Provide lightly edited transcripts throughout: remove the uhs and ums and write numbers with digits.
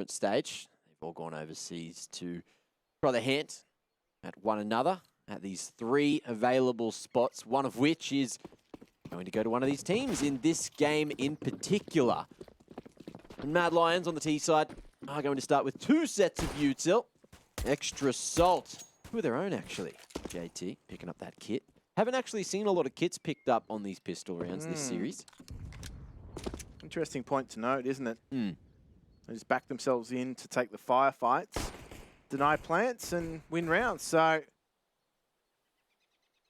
different stage. They've all gone overseas to try their hand at one another at these 3 available spots, one of which is going to go to one of these teams in this game in particular. And Mad Lions on the T side are going to start with 2 sets of util. Extra Salt, who are their own actually. JT picking up that kit. Haven't actually seen a lot of kits picked up on these pistol rounds this series. Interesting point to note, isn't it? Mm. They just back themselves in to take the firefights, deny plants, and win rounds. So,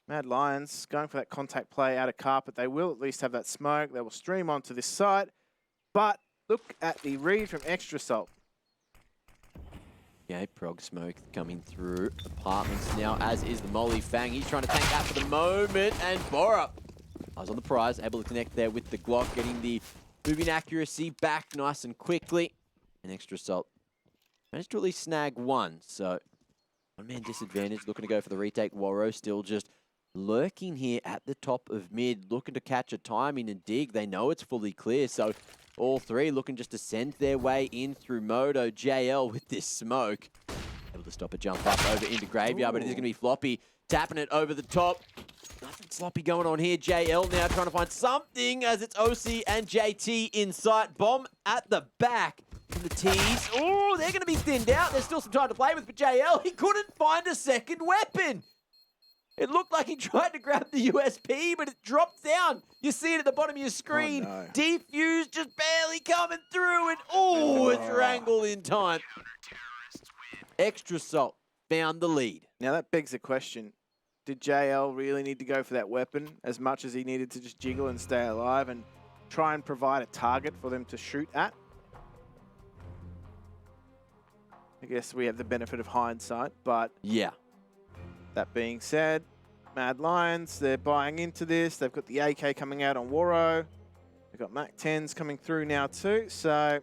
Mad Lions going for that contact play out of carpet. They will at least have that smoke. They will stream onto this side. But look at the read from Extra Salt. Okay, Prog Smoke coming through apartments now, as is the Molly Fang. He's trying to tank that for the moment, and Borup, I was on the prize, able to connect there with the Glock, getting the moving accuracy back nice and quickly. And Extra Salt managed to at least snag 1, so one-man disadvantage, looking to go for the retake. Warro still just lurking here at the top of mid, looking to catch a timing and dig. They know it's fully clear, so all 3 looking just to send their way in through Moto. JL with this smoke, able to stop a jump up over into Graveyard, but it is going to be Floppy tapping it over the top. Nothing sloppy going on here. JL now trying to find something as it's OC and JT in sight. Bomb at the back from the T's. Oh, they're going to be thinned out. There's still some time to play with for JL. He couldn't find a second weapon. It looked like he tried to grab the USP, but it dropped down. You see it at the bottom of your screen. Oh, no. Defuse just barely coming through, and oh, it's wrangled in time. Extra Salt found the lead. Now that begs the question, did JL really need to go for that weapon as much as he needed to just jiggle and stay alive and try and provide a target for them to shoot at? I guess we have the benefit of hindsight, but Yeah. that being said, Mad Lions, they're buying into this. They've got the AK coming out on Warro. They've got Mac 10s coming through now too, so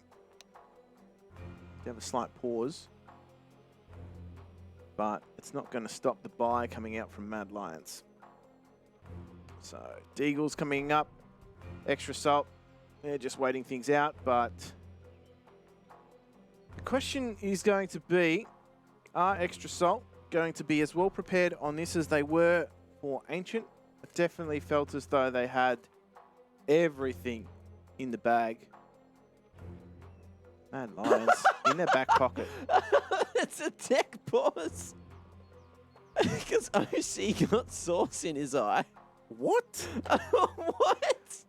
they have a slight pause. But it's not going to stop the buy coming out from Mad Lions. So, Deagle's coming up. Extra Salt. They're just waiting things out, but the question is going to be, are Extra Salt going to be as well prepared on this as they were for Ancient? It definitely felt as though they had everything in the bag. Mad Lions in their back pocket. It's a tech pause. Because OC got sauce in his eye. What? What?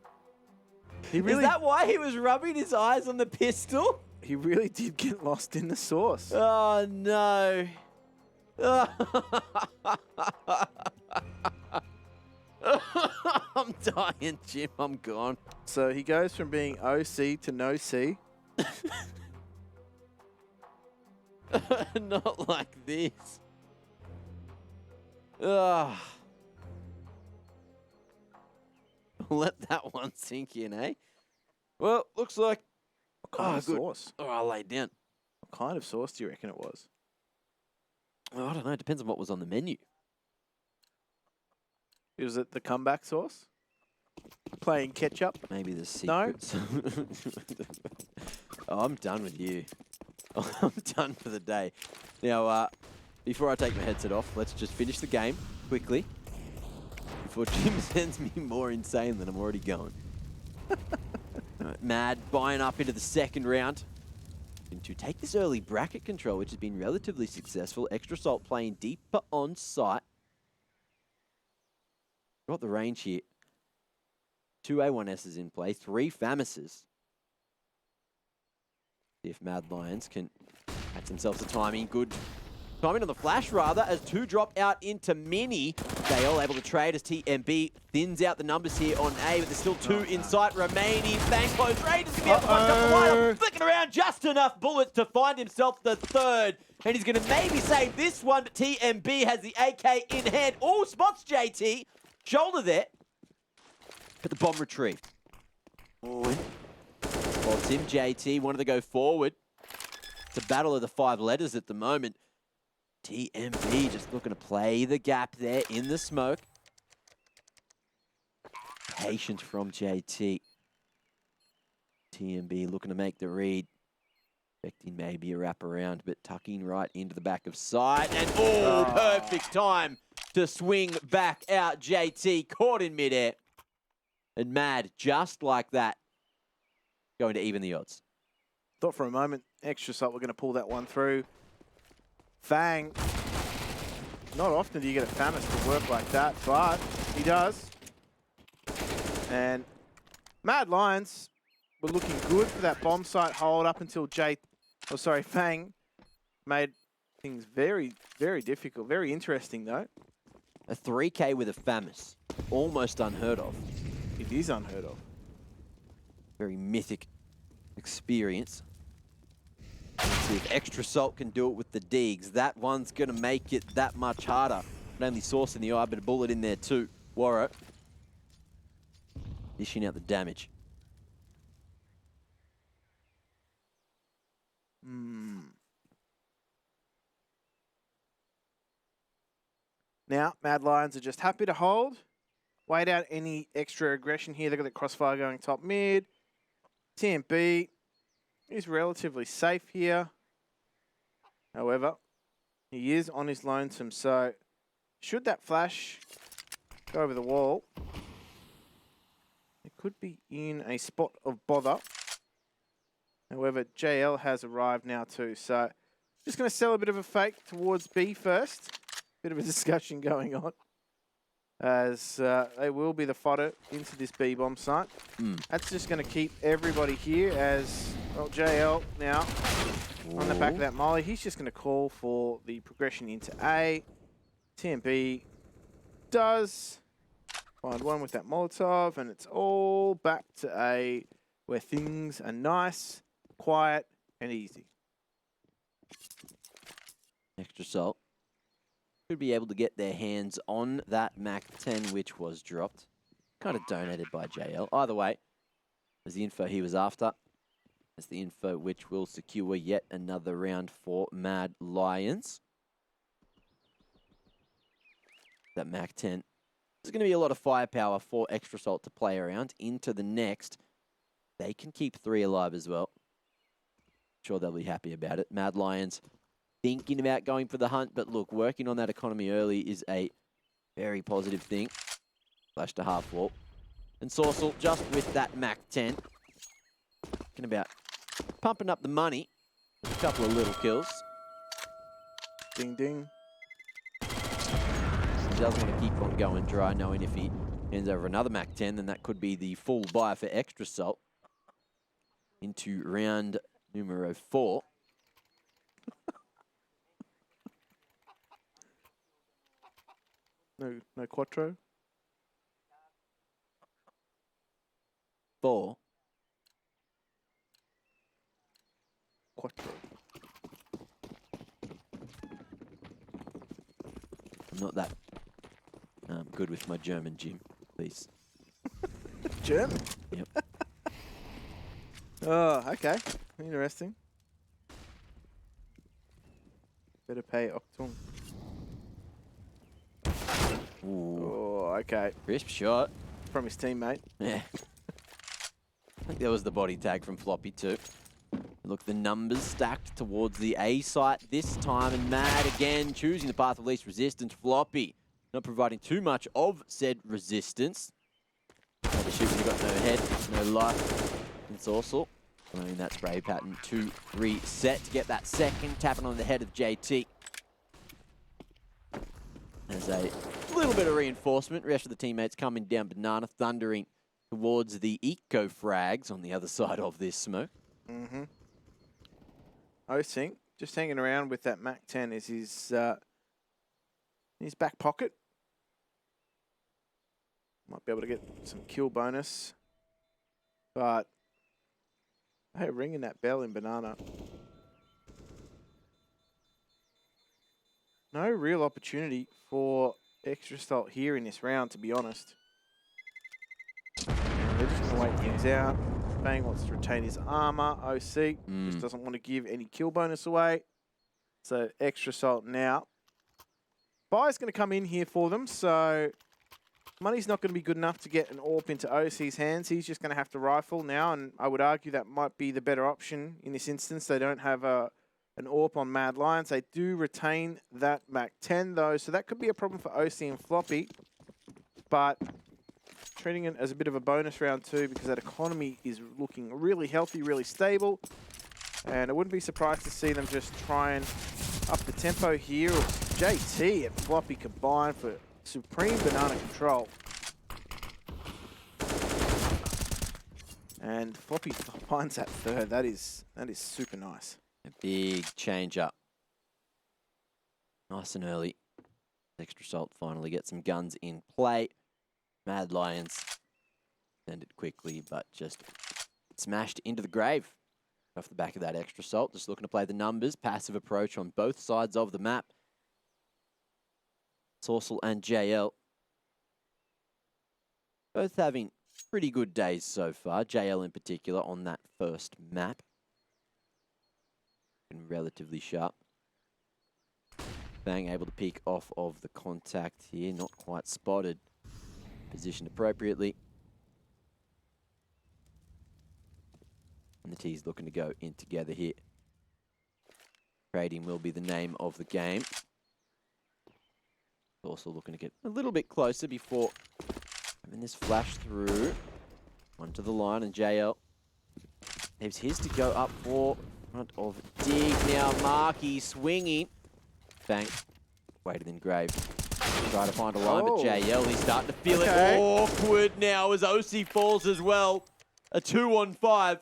He really, Is that why he was rubbing his eyes on the pistol? he really did get lost in the sauce. Oh, no. I'm dying, Jim. I'm gone. So he goes from being OC to no C. Not like this. Ugh. Let that one sink in, eh? Well, looks like... What kind of good. sauce? Oh, I laid down. What kind of sauce do you reckon it was? Oh, I don't know. It depends on what was on the menu. Was it the comeback sauce? Plain ketchup? Maybe the No? secrets. Oh, I'm done with you. I'm done for the day. Now, before I take my headset off, let's just finish the game quickly before Jim sends me more insane than I'm already going. Right, Mad buying up into the second round. And to take this early bracket control, which has been relatively successful. Extra Salt playing deeper on site. Got the range here. 2 A1Ss in play, 3 Famises. See if Mad Lions can catch themselves the timing. Good timing on the flash, rather, as 2 drop out into Mini. They all able to trade as TMB thins out the numbers here on A, but there's still 2 in sight remaining. Bang close. Raiders going to be able to punch up the lineup. Flicking around just enough bullets to find himself the 3rd. And he's going to maybe save this one, but TMB has the AK in hand. Oh, spots JT. Shoulder there. But the bomb retrieved. Oh, spots him. JT wanted to go forward. It's a battle of the 5 letters at the moment. TMB just looking to play the gap there in the smoke. Patience from JT. TMB looking to make the read. Expecting maybe a wraparound, but tucking right into the back of sight. And perfect time to swing back out. JT caught in midair. And Mad, just like that, going to even the odds. Thought for a moment, Extra Salt were going to pull that one through. Fang. Not often do you get a Famis to work like that, but he does. And Mad Lions were looking good for that bomb site hold up until Fang made things very, very difficult. Very interesting, though. A 3K with a Famis. Almost unheard of. It is unheard of. Very mythic experience. Let's see if Extra Salt can do it with the Deegs. That one's going to make it that much harder. Not only Sauce in the eye, but a bullet in there too. Warro dishing out the damage. Now, Mad Lions are just happy to hold. Wait out any extra aggression here. They've got the crossfire going top mid. TMB is relatively safe here. However, he is on his lonesome, so should that flash go over the wall, it could be in a spot of bother. However, JL has arrived now too, so just going to sell a bit of a fake towards B first. Bit of a discussion going on, as they will be the fodder into this B bomb site. That's just going to keep everybody here as, well, JL now on the back of that molly. He's just going to call for the progression into A. TMB does find one with that Molotov, and it's all back to A, where things are nice, quiet, and easy. Extra Salt should be able to get their hands on that MAC-10, which was dropped. Kind of donated by JL. Either way, there's the info he was after. That's the info which will secure yet another round for Mad Lions. That MAC-10. There's going to be a lot of firepower for Extra Salt to play around into the next. They can keep 3 alive as well. Sure, they'll be happy about it. Mad Lions thinking about going for the hunt, but look, working on that economy early is a very positive thing. Flash to half wall. And Sorcel just with that MAC-10. Talking about pumping up the money. A couple of little kills. Ding, ding. He doesn't want to keep on going dry, knowing if he hands over another MAC-10, then that could be the full buy for Extra Salt. Into round numero 4. No Quattro? 4. Quattro. I'm not that good with my German, Jim, please. German? Yep. Oh, okay. Interesting. Better pay Octung. Ooh. Oh, okay. Crisp shot. From his teammate. Yeah. I think there was the body tag from Floppy too. Look, the numbers stacked towards the A site this time, and Mad again choosing the path of least resistance. Floppy not providing too much of said resistance. The shooter got no head, no life. It's also following that spray pattern to reset to get that second, tapping on the head of JT. There's a little bit of reinforcement. Rest of the teammates coming down banana, thundering towards the eco frags on the other side of this smoke. I think just hanging around with that MAC-10 is his back pocket. Might be able to get some kill bonus. But hey, ringing that bell in banana. No real opportunity for Extra Salt here in this round, to be honest. They're just going to wait things out. Bang wants to retain his armor. OC just doesn't want to give any kill bonus away. So Extra Salt now. Buy's going to come in here for them, so Money's not going to be good enough to get an AWP into OC's hands. He's just going to have to rifle now, and I would argue that might be the better option in this instance. They don't have an AWP on Mad Lions. They do retain that MAC-10, though, so that could be a problem for OC and Floppy. But treating it as a bit of a bonus round 2 because that economy is looking really healthy, really stable. And I wouldn't be surprised to see them just try and up the tempo here. JT and Floppy combined for supreme banana control. And Floppy finds that third. That is super nice. A big change up. Nice and early. Extra Salt finally get some guns in play. Mad Lions send it quickly, but just smashed into the grave. Off the back of that Extra Salt, just looking to play the numbers. Passive approach on both sides of the map. Sorsal and JL both having pretty good days so far. JL in particular on that first map. Been relatively sharp. Bang able to peek off of the contact here. Not quite spotted. Positioned appropriately. And the T's looking to go in together here. Trading will be the name of the game. Also looking to get a little bit closer before having this flash through. Onto the line, and JL leaves his to go up for front of Dig. Now Marky swinging. Bang. Waited in grave. Try to find a line, but JL, he's starting to feel it awkward now as OC falls as well. A 2-on-5.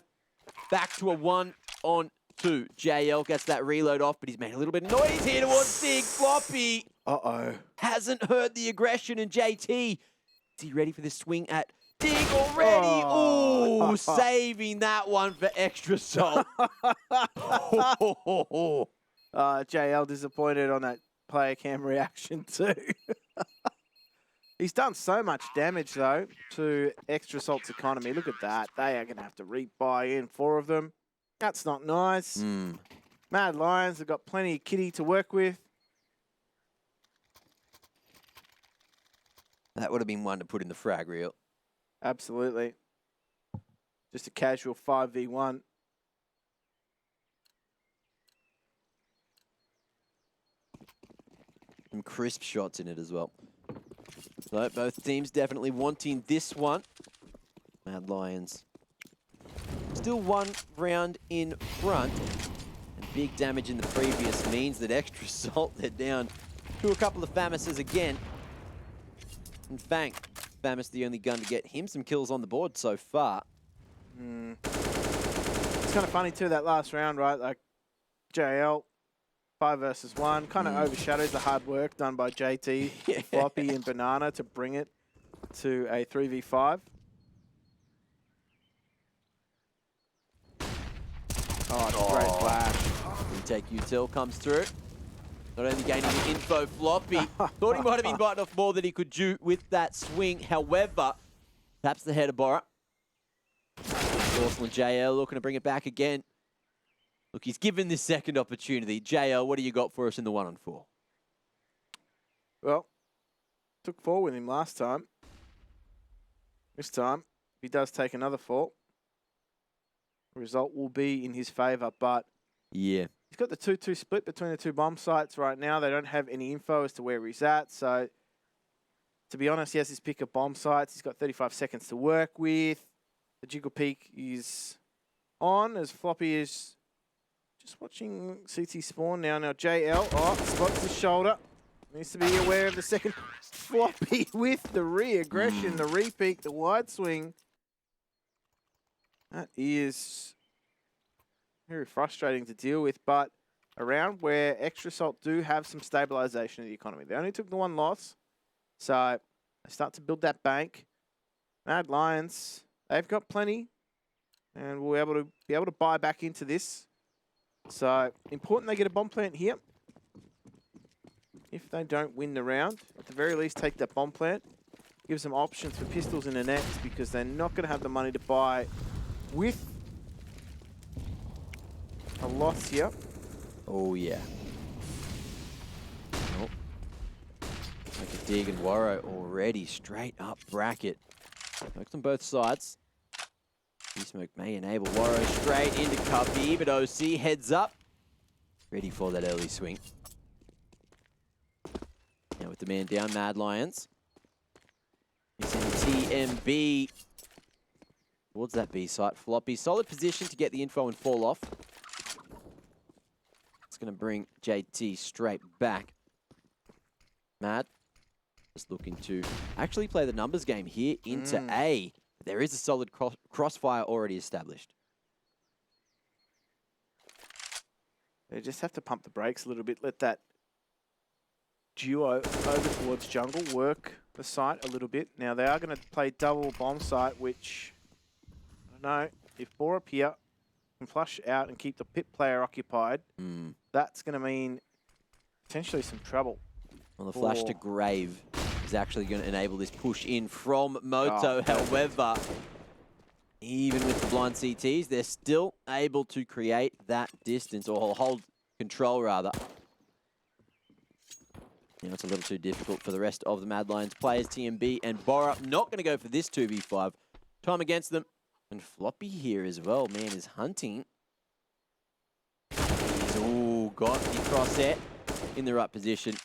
Back to a 1-on-2. JL gets that reload off, but he's made a little bit of noise here towards Dig. Floppy. Uh-oh. Hasn't heard the aggression, and JT, is he ready for this swing at Dig already? Oh, saving that one for Extra Salt. JL disappointed on that player cam reaction too. He's done so much damage, though, to Extra Salt's economy. Look at that. They are going to have to rebuy in 4 of them. That's not nice. Mad Lions have got plenty of kitty to work with. That would have been one to put in the frag reel. Absolutely. Just a casual 5v1. Some crisp shots in it as well. So both teams definitely wanting this one. Mad Lions still 1 round in front. And big damage in the previous means that Extra Salt, they're down to a couple of Famises again. And Fang. Famis the only gun to get him some kills on the board so far. It's kind of funny too, that last round, right? Like JL, 5 versus 1, kind of overshadows the hard work done by JT, Floppy, and Banana to bring it to a 3v5. Oh, it's a great flash. Retake util comes through. Not only gaining the info, Floppy thought he might have been biting off more than he could do with that swing. However, taps the header Bora. Sorsal and JL looking to bring it back again. Look, he's given this second opportunity. JL, what do you got for us in the 1-on-4? Well, took 4 with him last time. This time, if he does take another 4, the result will be in his favour, but yeah. He's got the 2-2 split between the 2 bomb sites right now. They don't have any info as to where he's at. So, to be honest, he has his pick of bomb sites. He's got 35 seconds to work with. The jiggle peak is on as Floppy is just watching CT spawn now. Now, JL, spots his shoulder. Needs to be aware of the second. Floppy with the re-aggression, the re-peak, the wide swing. That is very frustrating to deal with, but a round where Extra Salt do have some stabilization of the economy. They only took the 1 loss, so they start to build that bank. Mad Lions, they've got plenty, and we'll be able to buy back into this. So important they get a bomb plant here. If they don't win the round, at the very least take that bomb plant. Gives them options for pistols in the next because they're not going to have the money to buy with a loss here. Oh, yeah. Oh. Like a dig and Warrow already straight up bracket. Smokes on both sides. Smoke may enable Warrow straight into Cubby, but OC heads up. Ready for that early swing. Now with the man down, Mad Lions. He's in TMB towards that B site. Floppy, solid position to get the info and fall off. It's going to bring JT straight back. Mad just looking to actually play the numbers game here into A. There is a solid crossfire already established. They just have to pump the brakes a little bit, let that duo over towards jungle work the site a little bit. Now they are going to play double bomb site, which, I don't know, if Borup here can flush out and keep the pit player occupied, that's going to mean potentially some trouble. Well, the flash to Grave is actually going to enable this push in from Moto. However, even with the blind CTs, they're still able to create that distance, or hold control rather. You know, it's a little too difficult for the rest of the Mad Lions players. TMB and Borup not going to go for this 2v5. Time against them. And Floppy here as well, man, is hunting. He's got the crosshair in the right position.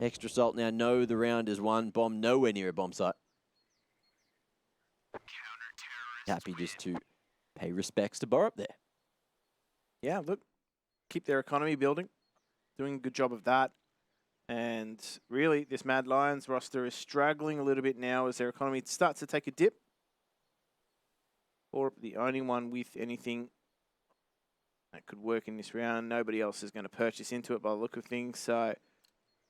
Extra Salt now know the round is won. Bomb nowhere near a bomb site. Happy just to pay respects to Borup there. Yeah, look, keep their economy building. Doing a good job of that. And really, this Mad Lions roster is struggling a little bit now as their economy starts to take a dip. Borup, the only one with anything that could work in this round. Nobody else is going to purchase into it by the look of things. So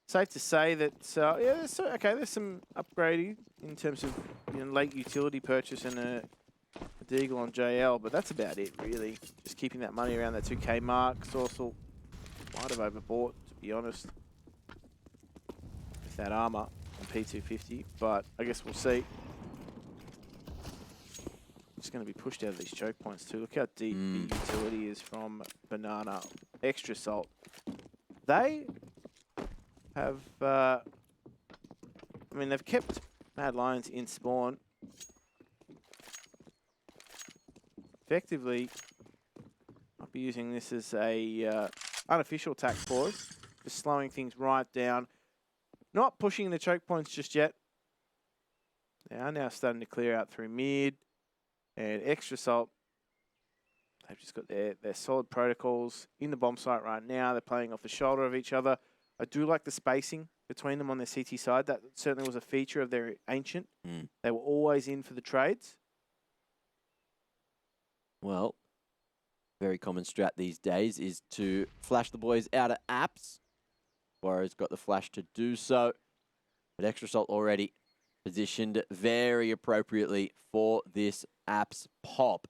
safe to say that, yeah, there's some upgrading in terms of late utility purchase and a Deagle on JL, but that's about it, really. Just keeping that money around that 2K mark. Sourcel might have overbought, to be honest, with that armor on P250, but I guess we'll see. Just going to be pushed out of these choke points too. Look how deep the utility is from Banana. Extra Salt. They have, I mean, they've kept Mad Lions in spawn. Effectively, I'll be using this as a unofficial attack pause, just slowing things right down. Not pushing the choke points just yet. They are now starting to clear out through mid. And Extra Salt, they've just got their solid protocols in the bomb site right now. They're playing off the shoulder of each other. I do like the spacing between them on their CT side. That certainly was a feature of their Ancient. They were always in for the trades. Well, very common strat these days is to flash the boys out of apps. Warrow's got the flash to do so. But Extra Salt already positioned very appropriately for this apps pop.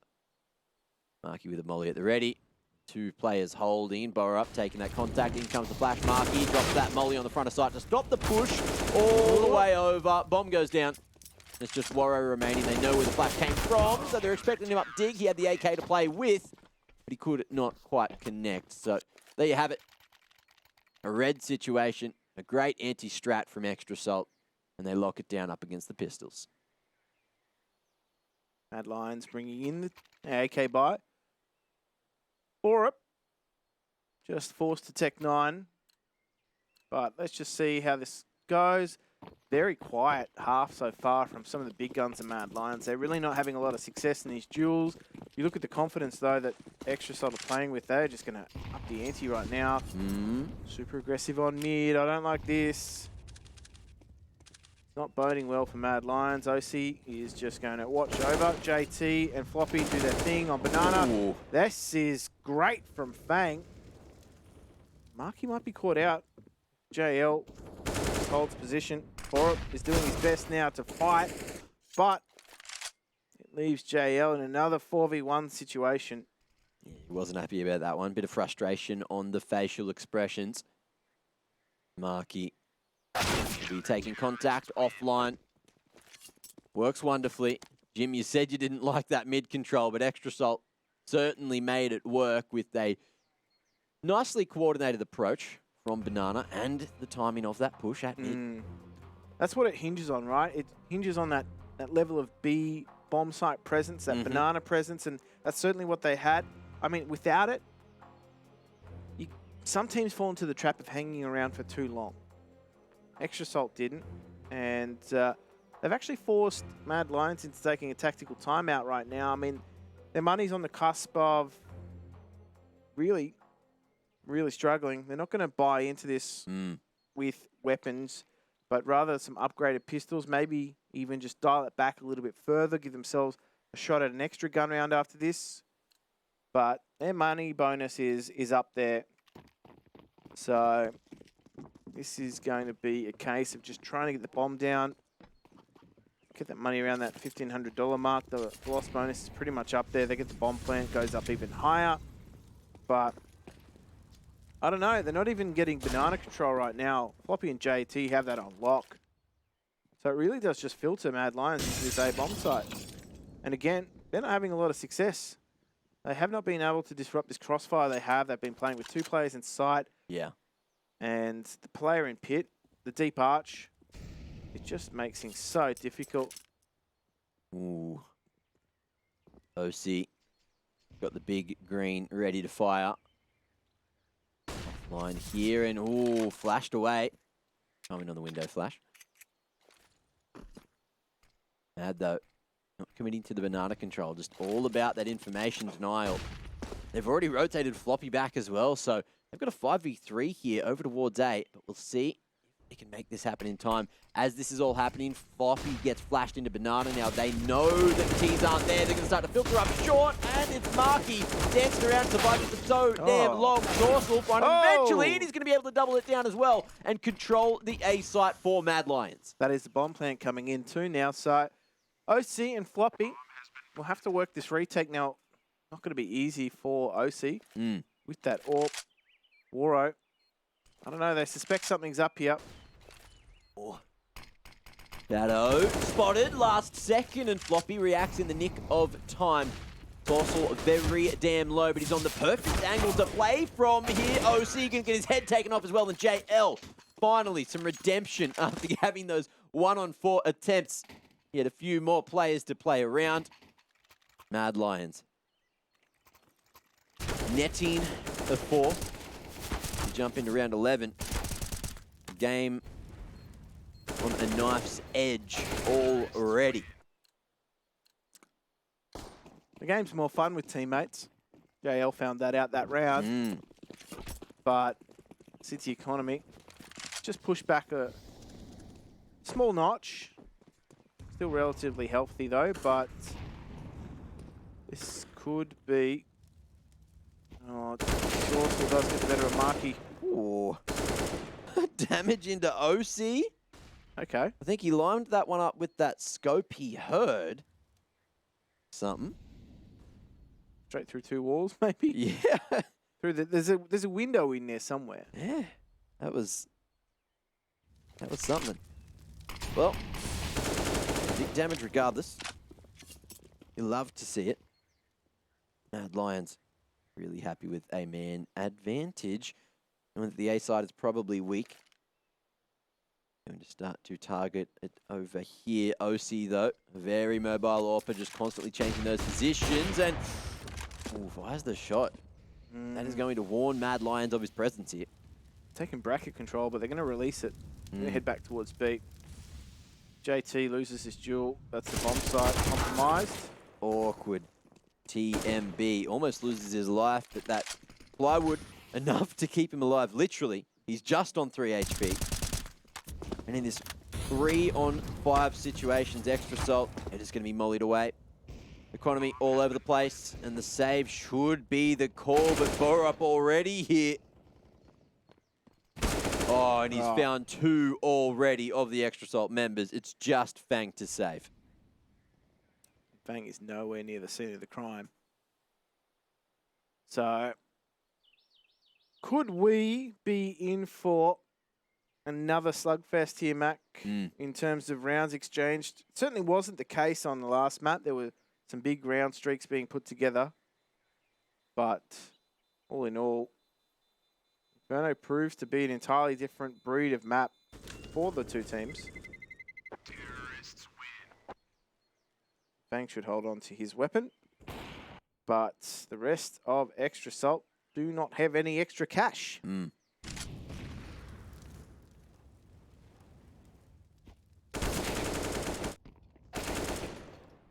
Marky with a molly at the ready. Two players holding. Borup taking that contact. In comes the flash. Marky drops that molly on the front of site to stop the push all the way over. Bomb goes down. It's just Warrow remaining. They know where the flash came from, so they're expecting him up dig. He had the AK to play with, but he could not quite connect. So there you have it. A red situation. A great anti-strat from Extra Salt. And they lock it down up against the Pistols. Mad Lions bringing in the AK buy. Borup just forced to Tech 9. But let's just see how this goes. Very quiet half so far from some of the big guns of Mad Lions. They're really not having a lot of success in these duels. You look at the confidence, though, that Extra Salt are playing with. They're just going to up the ante right now. Super aggressive on mid. I don't like this. Not boding well for Mad Lions. OC is just going to watch over. JT and Floppy do their thing on Banana. Ooh. This is great from Fang. Marky might be caught out. JL holds position. Borup is doing his best now to fight, but it leaves JL in another 4v1 situation. Yeah, he wasn't happy about that one. Bit of frustration on the facial expressions. Marky will be taking contact offline. Works wonderfully. Jim, you said you didn't like that mid control, but Extra Salt certainly made it work with a nicely coordinated approach from Banana and the timing of that push at mid. That's what it hinges on, right? It hinges on that level of B bomb site presence, that Banana presence, and that's certainly what they had. I mean, without it, some teams fall into the trap of hanging around for too long. Extra Salt didn't, and they've actually forced Mad Lions into taking a tactical timeout right now. I mean, their money's on the cusp of really struggling. They're not going to buy into this with weapons, but rather some upgraded pistols, maybe even just dial it back a little bit further, give themselves a shot at an extra gun round after this. But their money bonus is up there. So this is going to be a case of just trying to get the bomb down, get that money around that $1,500 mark. The loss bonus is pretty much up there. They get the bomb plant, goes up even higher. But I don't know. They're not even getting banana control right now. Floppy and JT have that on lock. So it really does just filter Mad Lions into this A bomb site. And again, they're not having a lot of success. They have not been able to disrupt this crossfire they have. They've been playing with 2 players in sight. Yeah. And the player in pit, the deep arch, it just makes things so difficult. Ooh. OC got the big green ready to fire. Line here, and ooh, flashed away. Coming on the window flash. Mad though. Not committing to the banana control. Just all about that information denial. They've already rotated Floppy back as well, so they've got a 5v3 here over towards A, but we'll see if they can make this happen in time. As this is all happening, Floppy gets flashed into Banana. Now they know that the T's aren't there. They're going to start to filter up short, and it's Marky dancing around, surviving for so damn long. Source will find him eventually, and he's going to be able to double it down as well and control the A site for Mad Lions. That is the bomb plant coming in too now, so OC and Floppy will have to work this retake now. Not going to be easy for OC with that AWP. Waro, I don't know, they suspect something's up here. Oh. Shadow spotted last second, and Floppy reacts in the nick of time. Dorsal very damn low, but he's on the perfect angle to play from here. OC can get his head taken off as well, and JL finally some redemption after having those 1-on-4 attempts. He had a few more players to play around. Mad Lions netting a 4 to jump into round 11. Game on a knife's edge already. The game's more fun with teammates. JL found that out that round. But City Economy just pushed back a small notch. Still relatively healthy though, but this could be... Oh, Dorsal does get the better of Marky. Ooh. Damage into OC. Okay. I think he lined that one up with that scope he heard. Something. Straight through 2 walls, maybe? Yeah. Through there's a window in there somewhere. Yeah. That was something. Well, big damage regardless. You love to see it. Mad Lions really happy with a man advantage. And the A side is probably weak. Going to start to target it over here. OC though, very mobile AWPer, just constantly changing those positions. And ooh, fires the shot. That is going to warn Mad Lions of his presence here. Taking bracket control, but they're going to release it. They're going to head back towards B. JT loses his duel. That's the bomb site compromised. Awkward. TMB almost loses his life, but that plywood enough to keep him alive. Literally, he's just on 3 HP. And in this 3-on-5 situations, Extra Salt, it is going to be mollied away. Economy all over the place, and the save should be the call, but Borup already here. Oh, and he's found 2 already of the Extra Salt members. It's just Fang to save. Fang is nowhere near the scene of the crime. So, could we be in for another slugfest here, Mac, in terms of rounds exchanged? It certainly wasn't the case on the last map. There were some big round streaks being put together. But all in all, Inferno proves to be an entirely different breed of map for the two teams. Fang should hold on to his weapon, but the rest of Extra Salt do not have any extra cash.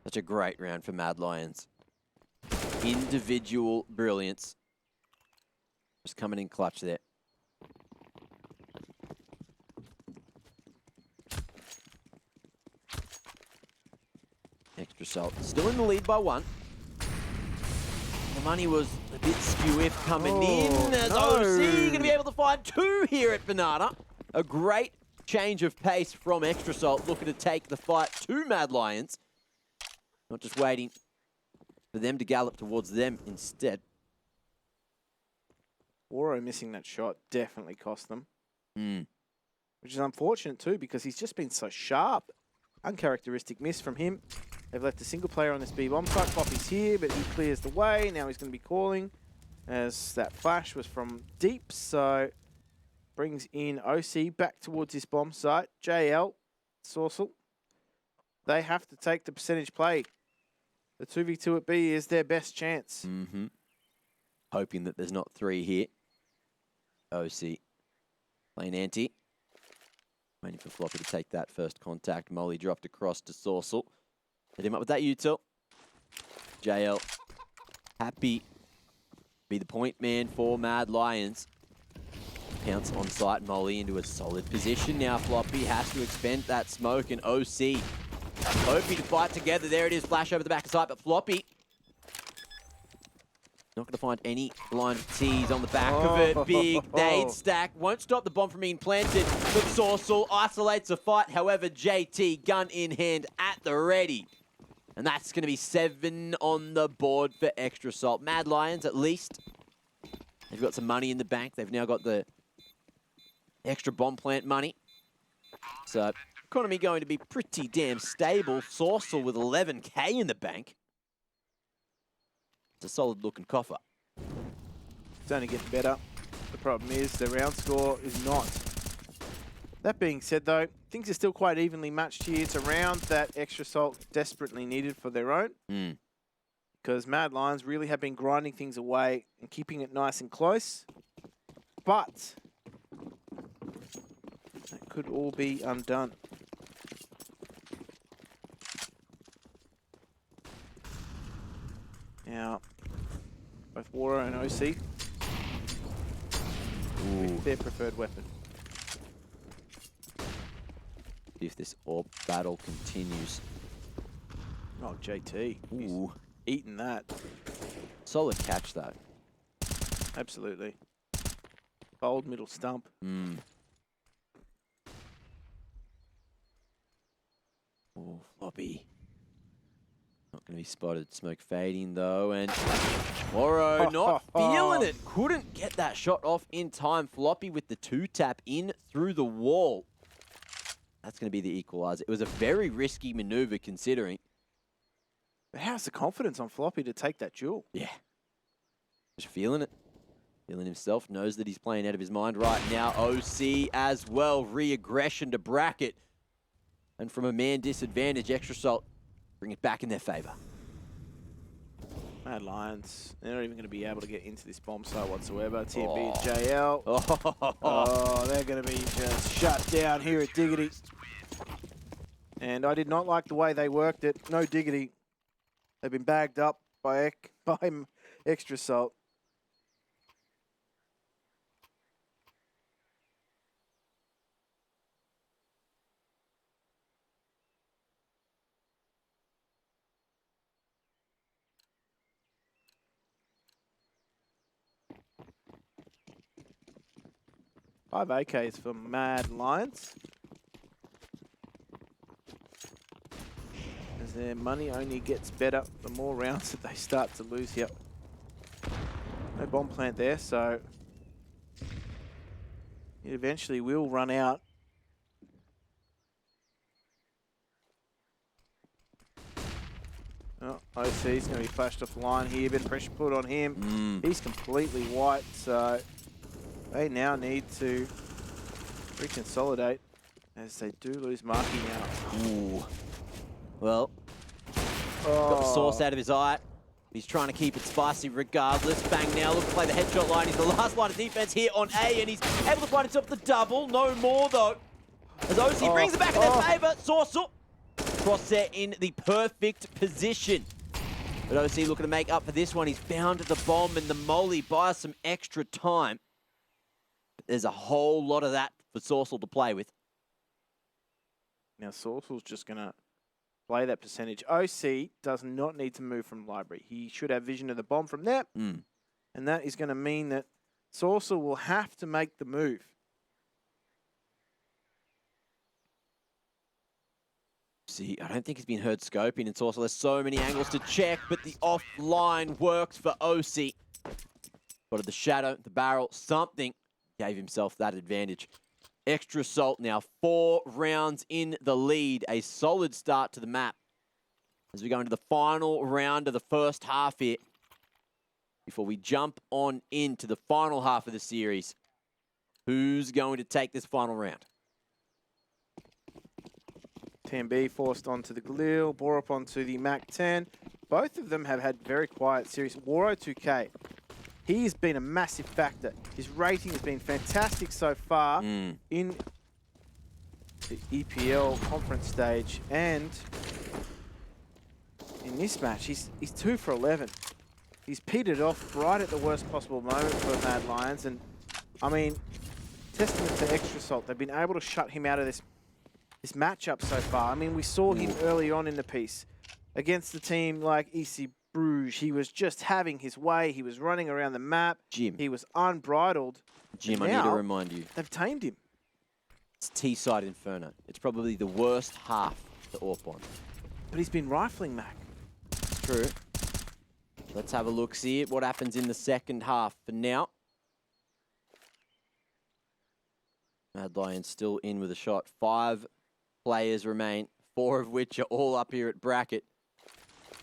Such a great round for Mad Lions. Individual brilliance. Just coming in clutch there. Extra Salt still in the lead by 1. The money was a bit skew-if coming in as OC going to be able to find 2 here at Banana. A great change of pace from Extra Salt, looking to take the fight to Mad Lions. Not just waiting for them to gallop towards them instead. Waro missing that shot definitely cost them. Which is unfortunate too, because he's just been so sharp. Uncharacteristic miss from him. They've left a single player on this B-bomb site. Floppy's here, but he clears the way. Now he's going to be calling, as that flash was from deep. So brings in OC back towards this bomb site. JL, Sorcel, they have to take the percentage play. The 2v2 at B is their best chance. Hoping that there's not 3 here. OC playing anti. Waiting for Floppy to take that first contact. Molly dropped across to Sorcel. Hit him up with that util. JL happy to be the point man for Mad Lions. Pounce on site. Molly into a solid position now. Floppy has to expend that smoke, and OC hoping to fight together. There it is. Flash over the back of site, but Floppy not going to find any blind tees on the back of it. Big nade stack. Won't stop the bomb from being planted. But Sorcel isolates the fight. However, JT, gun in hand at the ready. And that's going to be 7 on the board for Extra Salt. Mad Lions, at least, they've got some money in the bank. They've now got the extra bomb plant money. So, economy going to be pretty damn stable. Sorcel with 11k in the bank. It's a solid-looking coffer. It's only getting better. The problem is the round score is not. That being said, though, things are still quite evenly matched here. It's a round that Extra Salt desperately needed for their own. Because Mad Lions really have been grinding things away and keeping it nice and close. But that could all be undone. Now, both Waro and OC with their preferred weapon. If this orb battle continues. Oh, JT. Ooh. Eating that. Solid catch, though. Absolutely. Bold middle stump. Oh, Floppy. Not going to be spotted. Smoke fading, though, and Waro not feeling it. Couldn't get that shot off in time. Floppy with the 2-tap in through the wall. That's going to be the equalizer. It was a very risky maneuver considering. But how's the confidence on Floppy to take that duel? Yeah. Just feeling it. Feeling himself. Knows that he's playing out of his mind right now. OC as well. Re-aggression to bracket. And from a man disadvantage, Extra Salt bring it back in their favor. Mad Lions, they're not even going to be able to get into this bomb site whatsoever. TMB and JL. Oh, they're going to be just shut down here at Diggity. And I did not like the way they worked it. No Diggity. They've been bagged up by Extra Salt. Five AKs for Mad Lions. As their money only gets better the more rounds that they start to lose here. No bomb plant there, so it eventually will run out. Oh, OC's going to be flashed off the line here. Bit of pressure put on him. He's completely white, so They now need to reconsolidate as they do lose marking out. Ooh. Well, got the sauce out of his eye. He's trying to keep it spicy regardless. Bang now, looks to play the headshot line. He's the last line of defense here on A, and he's able to find himself the double. No more, though. As OC brings it back in their favor. Sorcerer crosshair in the perfect position. But OC looking to make up for this one. He's found the bomb, and the Molly buys some extra time. There's a whole lot of that for Sorcerer to play with. Now Sorcerer's just going to play that percentage. OC does not need to move from library. He should have vision of the bomb from there. And that is going to mean that Sorcerer will have to make the move. See, I don't think he's been heard scoping in Sorcerer. There's so many angles to check, but the offline works for OC. Got the shadow, the barrel, something gave himself that advantage. Extra salt now, 4 rounds in the lead. A solid start to the map as we go into the final round of the first half here. Before we jump on into the final half of the series, who's going to take this final round? TMB forced onto the Galil, Borup onto the MAC-10. Both of them have had very quiet series. Waro 2K, he's been a massive factor. His rating has been fantastic so far in the EPL conference stage. And in this match, he's 2 for 11. He's petered off right at the worst possible moment for Mad Lions. And, I mean, testament to Extra Salt. They've been able to shut him out of this matchup so far. I mean, we saw him early on in the piece against the team like EC Bruges. He was just having his way. He was running around the map. Jim. He was unbridled. Jim, I need to remind you. They've tamed him. It's T-side Inferno. It's probably the worst half to AWP on. But he's been rifling Mac. It's true. Let's have a look, see what happens in the second half. For now, Mad Lions still in with a shot. 5 players remain, 4 of which are all up here at bracket.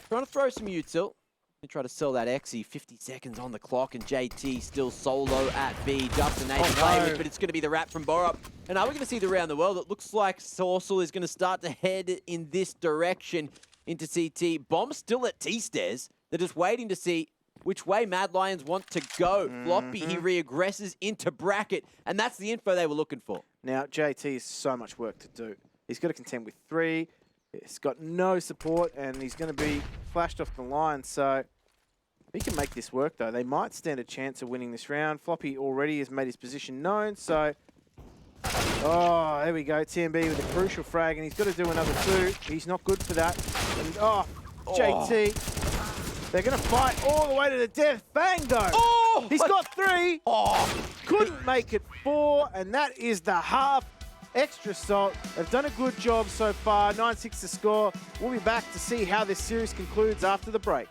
Trying to throw some util. And try to sell that Xe. 50 seconds on the clock, and JT still solo at B. Just an 8 to play with, but it's going to be the wrap from Borup. And are we going to see the round the world? It looks like Sorcerer is going to start to head in this direction into CT. Bomb still at T-stairs. They're just waiting to see which way Mad Lions want to go. Floppy, he reaggresses into bracket, and that's the info they were looking for. Now, JT has so much work to do. He's got to contend with 3. He's got no support, and he's going to be flashed off the line. So he can make this work, though. They might stand a chance of winning this round. Floppy already has made his position known. So, oh, there we go. TMB with a crucial frag, and he's got to do another 2. He's not good for that. And, JT. They're going to fight all the way to the death. Bang, though. Oh, he's got 3. Couldn't make it 4, and that is the half. Extra Salt. They've done a good job so far. 9-6 to score. We'll be back to see how this series concludes after the break.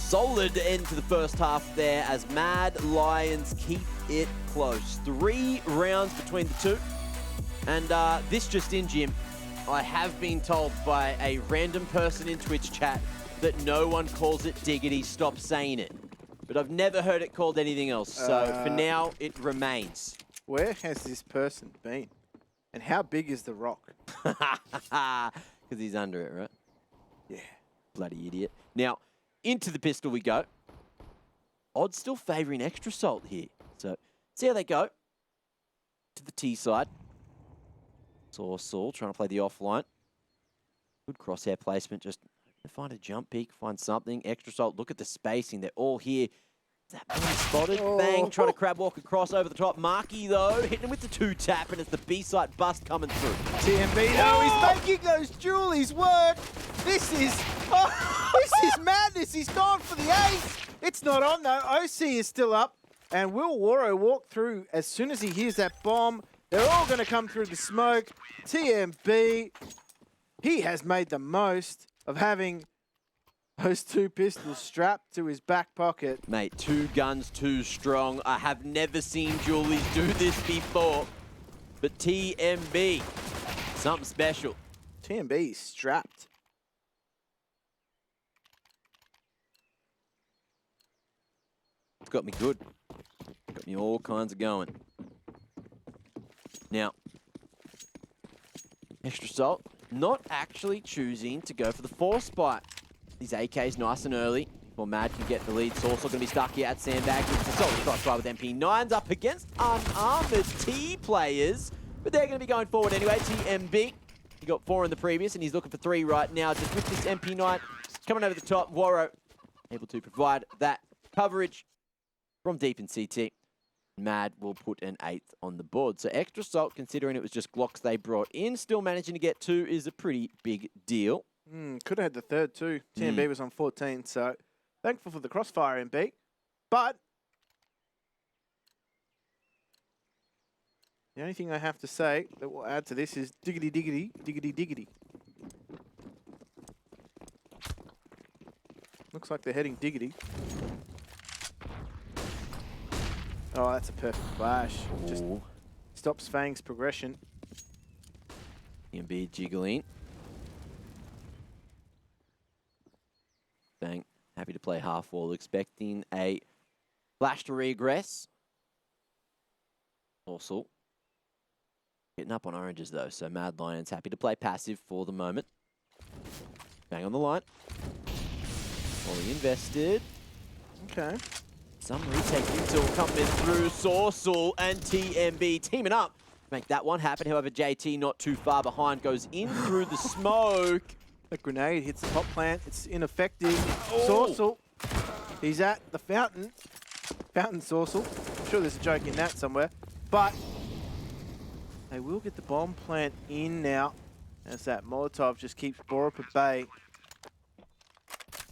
solid end to the first half there as Mad Lions keep it close. 3 rounds between the two. And this just in, Jim, I have been told by a random person in Twitch chat that no one calls it diggity. Stop saying it. But I've never heard it called anything else. So for now, it remains. Where has this person been? And how big is the rock? Because he's under it, right? Yeah. Bloody idiot. Now, into the pistol we go. Odds still favouring Extra Salt here. So, see how they go. To the T side. Saul trying to play the offline. Good crosshair placement. Just find a jump peek, find something. Extra Salt, look at the spacing. They're all here. Is that one spotted? Oh. Bang, trying to crab walk across over the top. Marky, though, hitting him with the 2-tap, and it's the B-side bust coming through. TMB, no, he's making those Julies work. This is madness. He's gone for the ace. It's not on, though. OC is still up. And will Waro walk through as soon as he hears that bomb? They're all going to come through the smoke. TMB, he has made the most of having those 2 pistols strapped to his back pocket. Mate, 2 guns too strong. I have never seen Julies do this before. But TMB, something special. TMB is strapped. It's got me good. Got me all kinds of going. Now, Extra Salt not actually choosing to go for the force spike. These AKs nice and early. Well, Mad can get the lead. It's also going to be stuck here at Sandbag. It's a solid crossfire with MP9s up against unarmored T players. But they're going to be going forward anyway. TMB, he got 4 in the previous, and he's looking for 3 right now. Just with this MP9 coming over the top. Waro able to provide that coverage from deep in CT. Mad will put an 8th on the board. So Extra Salt, considering it was just Glocks they brought in, still managing to get 2 is a pretty big deal. Could have had the 3rd too. TMB was on 14, so thankful for the crossfire, MB. But the only thing I have to say that will add to this is diggity, diggity, diggity, diggity. Looks like they're heading diggity. Oh, that's a perfect flash. Just stops Fang's progression. TMB jiggling. Bang. Happy to play half wall, expecting a flash to regress. Also, getting up on oranges though, so Mad Lions happy to play passive for the moment. Bang on the line. Fully invested. Okay. Some retake intel coming through. Sorcel and TMB teaming up to make that one happen. However, JT not too far behind, goes in through the smoke. A grenade hits the pot plant. It's ineffective. Oh. Sorcel, he's at the fountain. Fountain Sorcel. I'm sure there's a joke in that somewhere. But they will get the bomb plant in now as that Molotov just keeps Borup at bay.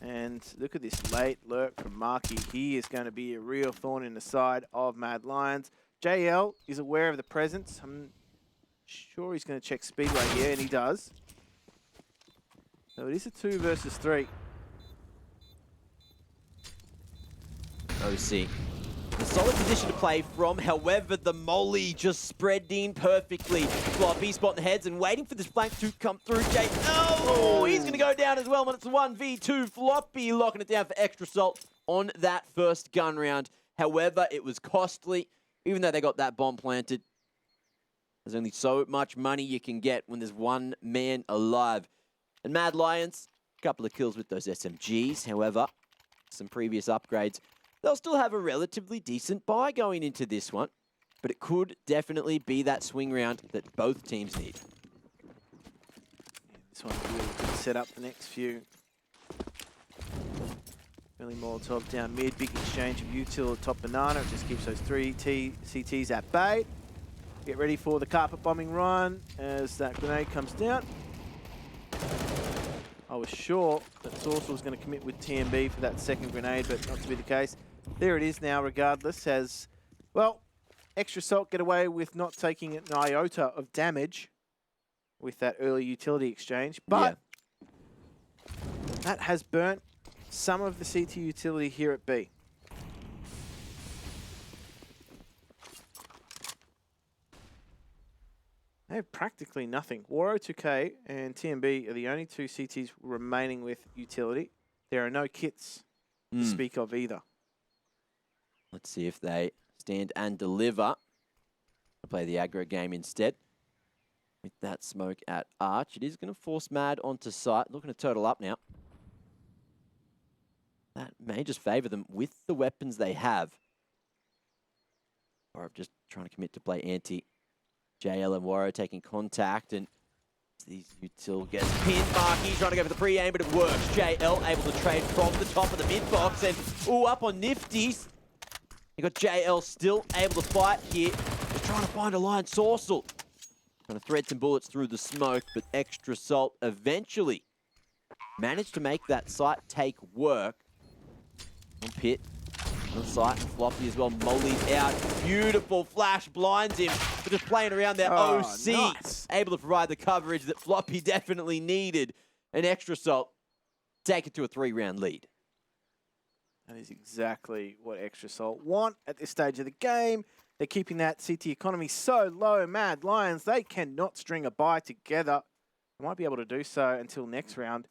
And look at this late lurk from Marky. He is going to be a real thorn in the side of Mad Lions. JL is aware of the presence. I'm sure he's going to check Speedway here, and he does. So it is a 2 versus 3. OC. A solid position to play from, however, the molly just spread in perfectly. Floppy spotting the heads and waiting for this flank to come through. Jake, oh, he's going to go down as well when it's 1v2. Floppy locking it down for Extra Salt on that first gun round. However, it was costly, even though they got that bomb planted. There's only so much money you can get when there's one man alive. And Mad Lions, a couple of kills with those SMGs. However, some previous upgrades. They'll still have a relatively decent buy going into this one, but it could definitely be that swing round that both teams need. This one's really good set up the next few. Early Molotov down mid, big exchange of util at top banana. It just keeps those 3 CTs at bay. Get ready for the carpet bombing run as that grenade comes down. I was sure that Sorcel was going to commit with TMB for that second grenade, but not to be the case. There it is now, regardless, as, well, Extra Salt get away with not taking an iota of damage with that early utility exchange, but that has burnt some of the CT utility here at B. They have practically nothing. Waro 2K and TMB are the only two CTs remaining with utility. There are no kits to speak of either. Let's see if they stand and deliver. Play the aggro game instead. With that smoke at Arch, it is going to force Mad onto site. Looking to total up now. That may just favour them with the weapons they have. Or just trying to commit to play anti. JL and Waro taking contact, and these util gets pinned. Marky trying to go for the pre-aim, but it works. JL able to trade from the top of the mid-box, and up on Nifties. You got JL still able to fight here. Just trying to find a line. Sorcel trying to thread some bullets through the smoke, but Extra Salt eventually managed to make that site take work. On Pit, on site, and Floppy as well. Molly's out. Beautiful flash blinds him. But just playing around there. OC Nice. able to provide the coverage that Floppy definitely needed. An Extra Salt take it to a 3-round lead. That is exactly what Extra Salt want at this stage of the game. They're keeping that CT economy so low. Mad Lions, they cannot string a bye together. They might be able to do so until next round.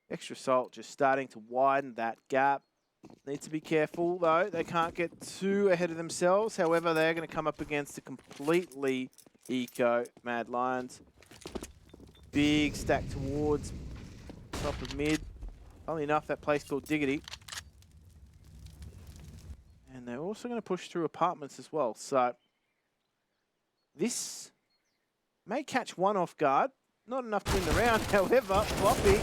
Extra Salt just starting to widen that gap. Need to be careful, though. They can't get too ahead of themselves. However, they're going to come up against a completely eco Mad Lions. Big stack towards top of mid. Funnily enough, that place called Diggity. And they're also going to push through apartments as well. So this may catch one off guard. Not enough to win the round. However, Floppy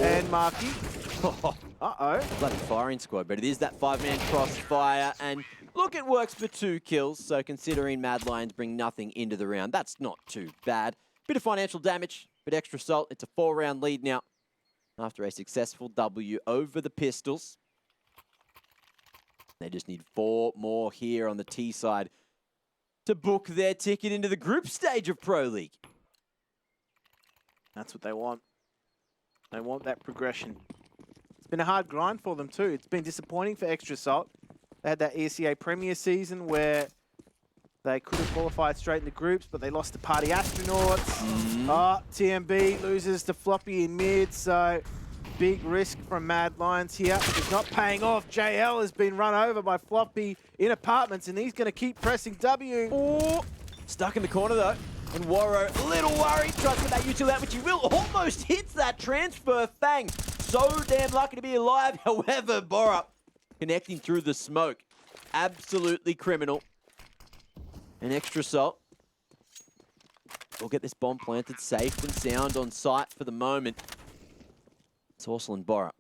and Marky. Uh-oh. Bloody firing squad, but it is that 5-man crossfire. And look, it works for 2 kills. So considering Mad Lions bring nothing into the round, that's not too bad. Bit of financial damage, but Extra Salt. It's a 4-round lead now after a successful W over the Pistols. They just need 4 more here on the T side to book their ticket into the group stage of Pro League. That's what they want. They want that progression. It's been a hard grind for them too. It's been disappointing for Extra Salt. They had that ESEA Premier season where they could have qualified straight in the groups, but they lost to Party Astronauts. TMB loses to Floppy in mid, so big risk from Mad Lions here. It's not paying off. JL has been run over by Floppy in apartments, and he's going to keep pressing W. Oh, stuck in the corner though. And Waro, a little worried, tries to get that util out, which he will. Almost hits that transfer. Fang, so damn lucky to be alive. However, Borup connecting through the smoke. Absolutely criminal. An Extra Salt. We'll get this bomb planted safe and sound on site for the moment. Sorcel and Borup.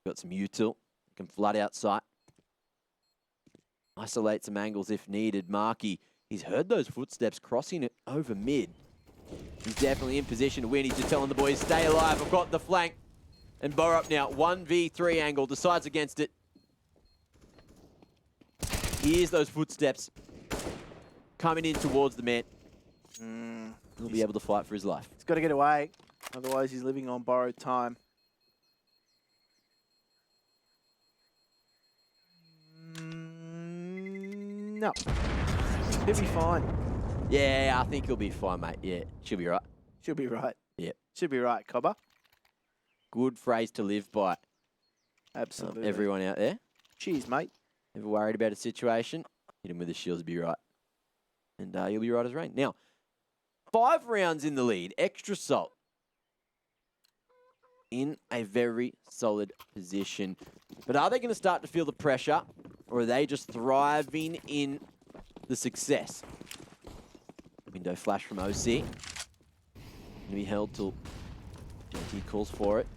Got some util. Can flood out site. Isolate some angles if needed. Marky. He's heard those footsteps crossing it over mid. He's definitely in position to win. He's just telling the boys, stay alive. I've got the flank. And Borup now, 1v3 angle, decides against it. Here's those footsteps coming in towards the man. He'll be able to fight for his life. He's got to get away. Otherwise, he's living on borrowed time. No. He'll be fine. Yeah, I think he'll be fine, mate. Yeah, she'll be right. She'll be right. Yeah. Should be right, Cobber. Good phrase to live by. Absolutely. Everyone out there. Cheers, mate. Never worried about a situation. Hit him with the shields, be right. And you'll be right as rain. Now, 5 rounds in the lead. Extra Salt. In a very solid position. But are they going to start to feel the pressure? Or are they just thriving in the success? Window flash from OC. Going to be held till JT calls for it.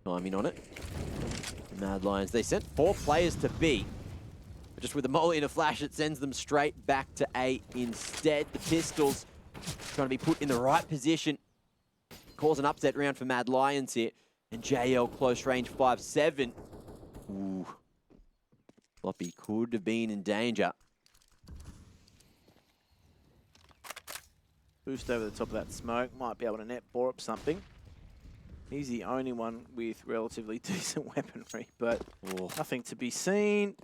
Timing on it. Mad Lions. They sent 4 players to B. But just with a molly and a flash, it sends them straight back to A instead. The Pistols trying to be put in the right position. Cause an upset round for Mad Lions here. And JL close range 5-7. Ooh. Floppy could have been in danger. Boost over the top of that smoke. Might be able to net bore up something. He's the only one with relatively decent weaponry, but nothing to be seen.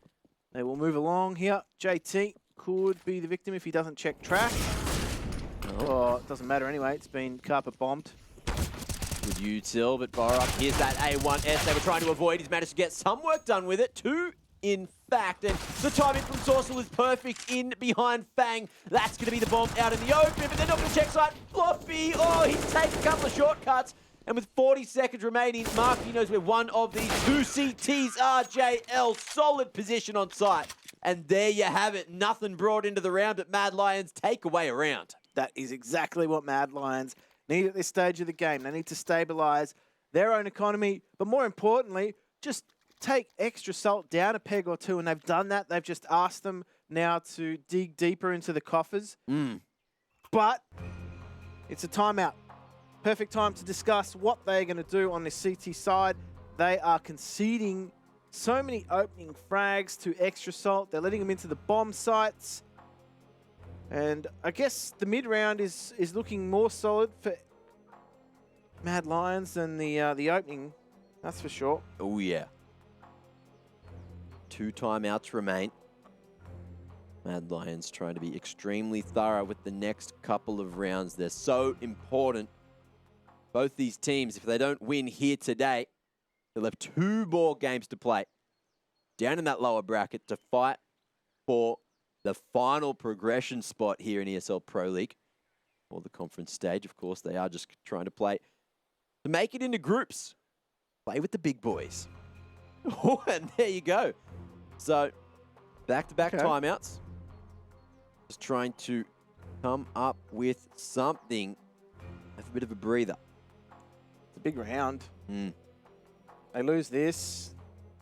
They will move along here. JT could be the victim if he doesn't check trash. Oh, it doesn't matter anyway. It's been carpet bombed. Good util, but Borup, here's that A1S they were trying to avoid. He's managed to get some work done with it. 2, in fact, and the timing from Sorcel is perfect in behind Fang. That's going to be the bomb out in the open, but they're not going to check site. Floppy, oh, he's taken a couple of shortcuts. And with 40 seconds remaining, Marky knows where one of these 2 CTs are. JL, solid position on site. And there you have it. Nothing brought into the round, but Mad Lions take away a round. That is exactly what Mad Lions need at this stage of the game. They need to stabilize their own economy, but more importantly, just take Extra Salt down a peg or two, and they've done that. They've just asked them now to dig deeper into the coffers. But it's a timeout. Perfect time to discuss what they're going to do on this CT side. They are conceding so many opening frags to Extra Salt. They're letting them into the bomb sites. And I guess the mid-round is looking more solid for Mad Lions than the opening, that's for sure. Oh, yeah. 2 timeouts remain. Mad Lions trying to be extremely thorough with the next couple of rounds. They're so important. Both these teams, if they don't win here today, they'll have 2 more games to play down in that lower bracket to fight for the final progression spot here in ESL Pro League, or the conference stage. Of course, they are just trying to play to make it into groups. Play with the big boys. Oh, and there you go. So, back-to-back timeouts. Just trying to come up with something. Have a bit of a breather. It's a big round. They lose this.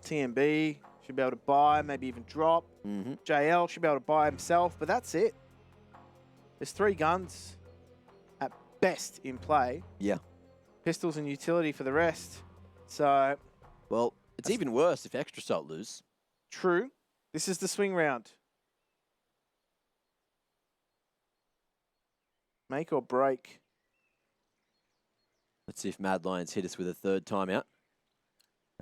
TMB should be able to buy, maybe even drop. JL should be able to buy himself, but that's it. There's 3 guns at best in play. Yeah. Pistols and utility for the rest. So, well, it's even worse if Extra Salt lose. True. This is the swing round. Make or break. Let's see if Mad Lions hit us with a 3rd timeout.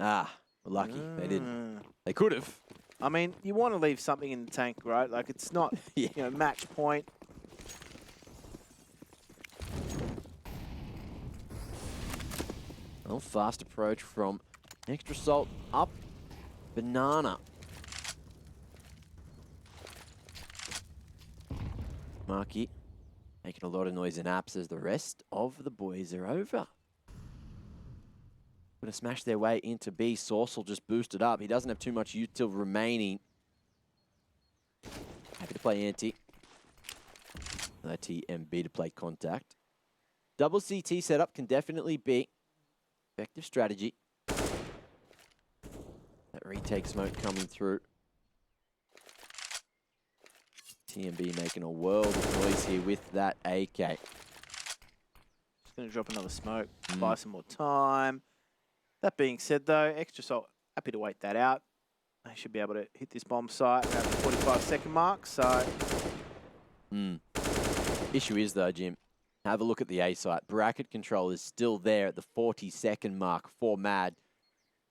Ah, we're lucky. They didn't. They could have. I mean, you want to leave something in the tank, right? Like, it's not, you know, match point. Well, fast approach from Extra Salt up Banana. Marky making a lot of noise in apps as the rest of the boys are over. Going to smash their way into B. Sorcel just boosted up. He doesn't have too much util remaining. Happy to play anti. TMB to play contact. Double CT setup can definitely be effective strategy. That retake smoke coming through. TMB making a world of noise here with that AK. Just going to drop another smoke, buy some more time. That being said, though, Extra Salt, happy to wait that out. They should be able to hit this bomb site around the 45-second mark, so... Issue is, though, Jim, have a look at the A site. Bracket control is still there at the 40-second mark for Mad.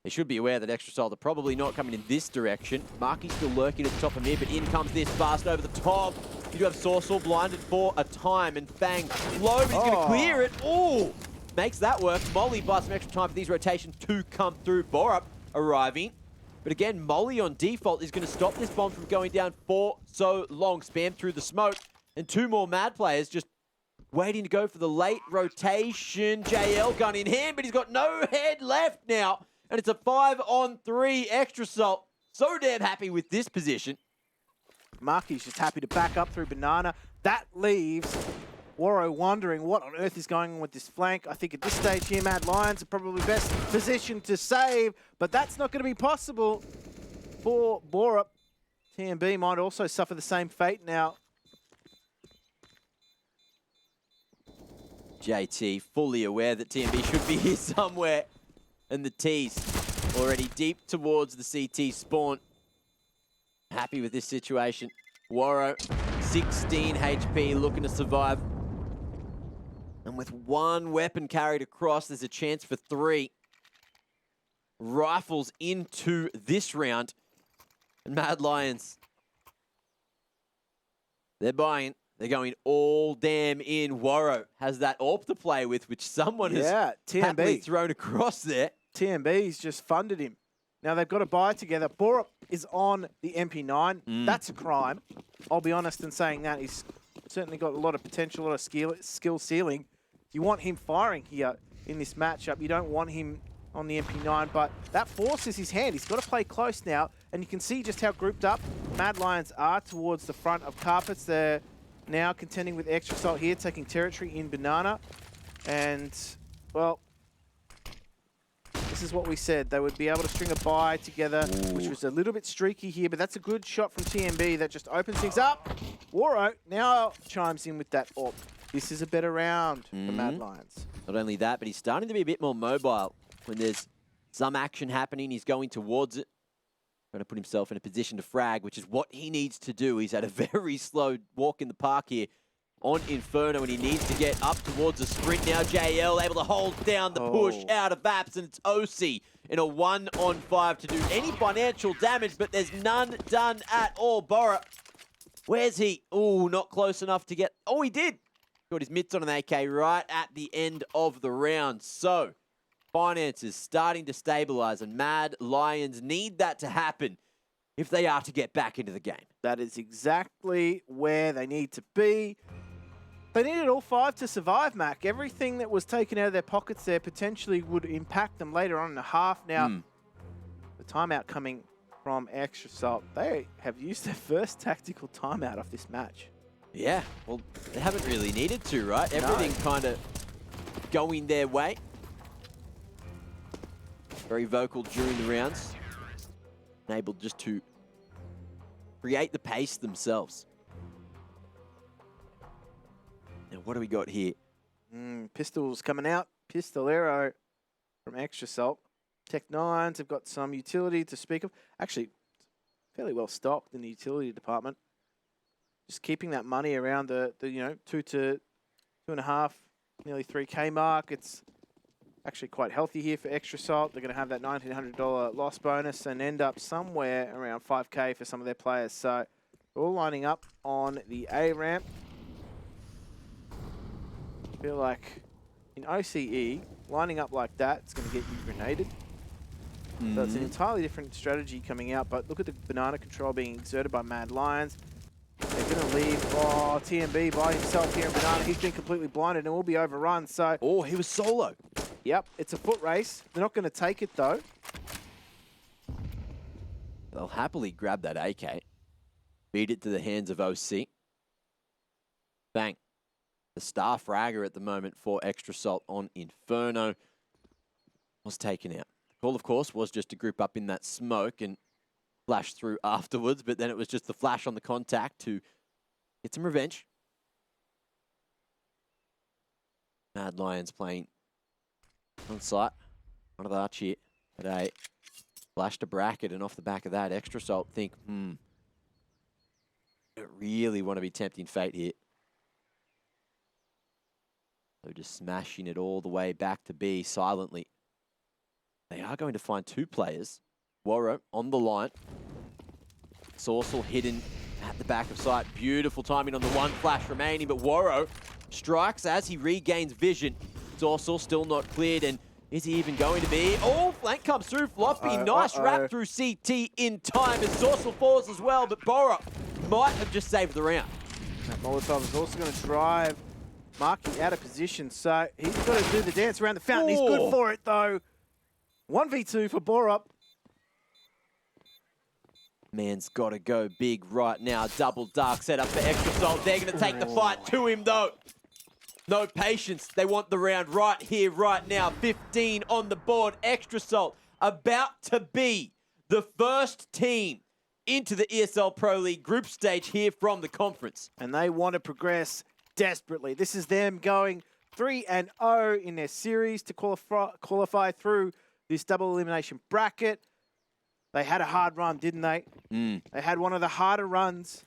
They should be aware that Extra Salt are probably not coming in this direction. Marky's still lurking at the top of mid, but in comes this fast over the top. You do have Sorcel blinded for a time, and Fang low, he's going to clear it. Ooh! Makes that work. Molly buys some extra time for these rotations to come through. Borup arriving. But again, Molly on default is going to stop this bomb from going down for so long. Spam through the smoke. And 2 more Mad players just waiting to go for the late rotation. JL gun in hand, but he's got no head left now. And it's a 5-on-3 Extra Salt. So damn happy with this position. Marky's just happy to back up through Banana. That leaves Waro wondering what on earth is going on with this flank. I think at this stage here, Mad Lions are probably best positioned to save, but that's not going to be possible for Borup. TMB might also suffer the same fate now. JT fully aware that TMB should be here somewhere. And the T's already deep towards the CT spawn. Happy with this situation. Waro, 16 HP, looking to survive. And with one weapon carried across, there's a chance for 3 rifles into this round. And Mad Lions, they're buying. They're going all damn in. Warrow has that AWP to play with, which someone has happily thrown across there. TMB's just funded him. Now they've got to buy together. Borup is on the MP9. That's a crime. I'll be honest in saying that. He's certainly got a lot of potential, a lot of skill ceiling. You want him firing here in this matchup. You don't want him on the MP9, but that forces his hand. He's got to play close now, and you can see just how grouped up Mad Lions are towards the front of Carpets. They're now contending with Extra Salt here, taking territory in Banana. And, well, this is what we said. They would be able to string a buy together, which was a little bit streaky here, but that's a good shot from TMB that just opens things up. Warrow now chimes in with that AWP. This is a better round for Mad Lions. Not only that, but he's starting to be a bit more mobile. When there's some action happening, he's going towards it. Trying to put himself in a position to frag, which is what he needs to do. He's had a very slow walk in the park here on Inferno, and he needs to get up towards a sprint now. JL able to hold down the push out of Vaps, and it's OC in a 1-on-5 to do any financial damage, but there's none done at all. Borup, where's he? Oh, not close enough to get... Oh, he did! Got his mitts on an AK right at the end of the round. So, finances starting to stabilize, and Mad Lions need that to happen if they are to get back into the game. That is exactly where they need to be. They needed all 5 to survive, Mac. Everything that was taken out of their pockets there potentially would impact them later on in the half. Now, the timeout coming from Extra Salt. They have used their first tactical timeout of this match. Yeah, well, they haven't really needed to, right? Everything kind of going their way. Very vocal during the rounds. And able just to create the pace themselves. Now, what do we got here? Pistols coming out. Pistolero from Extra Salt. Tech 9s have got some utility to speak of. Actually, fairly well stocked in the utility department. Just keeping that money around the 2 to 2.5, nearly 3K mark. It's actually quite healthy here for Extra Salt. They're going to have that $1,900 loss bonus and end up somewhere around 5K for some of their players. So they're all lining up on the A ramp. I feel like in OCE, lining up like that, it's going to get you grenaded. So it's an entirely different strategy coming out. But look at the banana control being exerted by Mad Lions. They're going to leave TMB by himself here in Banana. He's been completely blinded and will be overrun. So, he was solo. Yep, it's a foot race. They're not going to take it, though. They'll happily grab that AK. Beat it to the hands of OC. Bang. The star fragger at the moment for Extra Salt on Inferno was taken out. The call, of course, was just to group up in that smoke and flash through afterwards, but then it was just the flash on the contact to get some revenge. Mad Lions playing on site. One of the arch here at a flash to bracket, and off the back of that, Extra Salt think, don't really want to be tempting fate here. So just smashing it all the way back to B silently. They are going to find 2 players. Warrow on the line. Saucel hidden at the back of sight. Beautiful timing on the 1 flash remaining, but Warrow strikes as he regains vision. Saucel still not cleared, and is he even going to be? Oh, flank comes through, Floppy. Nice wrap through CT in time as Saucel falls as well, but Borup might have just saved the round. Molotov is also going to drive Marky out of position, so he's got to do the dance around the fountain. He's good for it, though. 1v2 for Borup. Man's got to go big right now. Double dark set up for Extra Salt. They're going to take the fight to him, though. No patience. They want the round right here, right now. 15 on the board. Extra Salt about to be the first team into the ESL Pro League group stage here from the conference. And they want to progress desperately. This is them going 3-0 in their series to qualify through this double elimination bracket. They had a hard run, didn't they? They had one of the harder runs,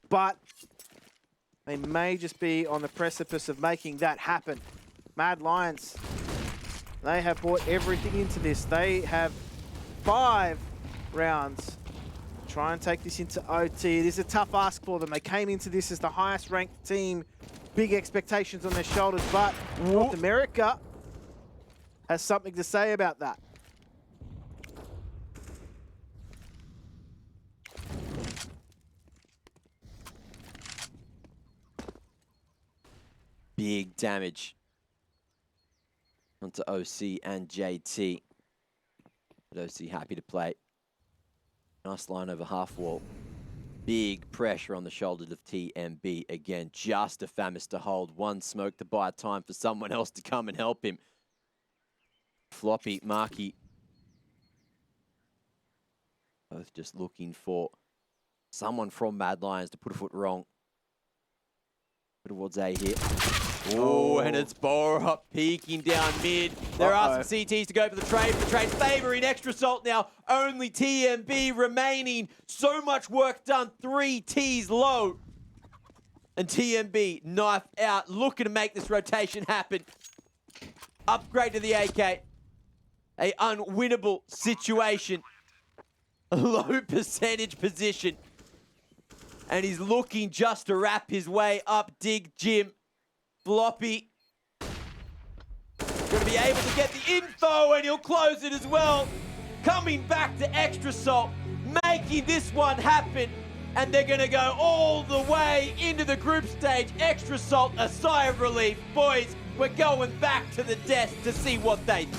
but They may just be on the precipice of making that happen. Mad Lions, they have brought everything into this. They have 5 rounds. Try and take this into OT. It is a tough ask for them. They came into this as the highest ranked team. Big expectations on their shoulders, but North America has something to say about that. Big damage onto OC and JT. But OC happy to play. Nice line over half wall. Big pressure on the shoulders of TMB again. Just a Famis to hold. One smoke to buy time for someone else to come and help him. Floppy, Marky. Both just looking for someone from Mad Lions to put a foot wrong. Towards A here. Oh, and it's Borup peeking down mid. There are some CTs to go for the trade. The trade's favoring Extra Salt now. Only TMB remaining. So much work done. 3 Ts low. And TMB knife out, looking to make this rotation happen. Upgrade to the AK. A unwinnable situation. A low percentage position. And he's looking just to wrap his way up Dig Jim. Floppy. Gonna be able to get the info and he'll close it as well. Coming back to Extra Salt, making this one happen. And they're gonna go all the way into the group stage. Extra Salt, a sigh of relief. Boys, we're going back to the desk to see what they think.